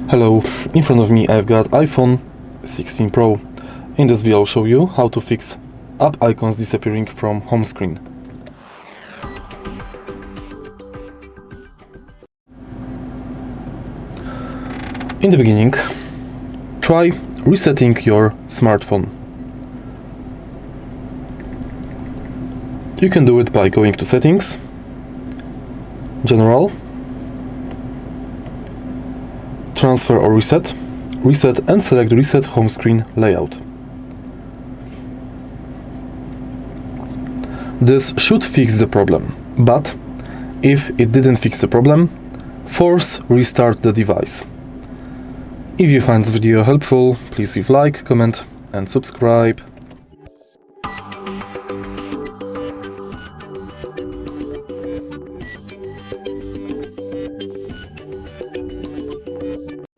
Hello, in front of me I've got iPhone 16 Pro. In this video I'll show you how to fix app icons disappearing from home screen. In the beginning, try resetting your smartphone. You can do it by going to Settings, General, Transfer or Reset, Reset and select Reset Home Screen Layout. This should fix the problem, but if it didn't fix the problem, force restart the device. If you find this video helpful, please leave like, comment and subscribe.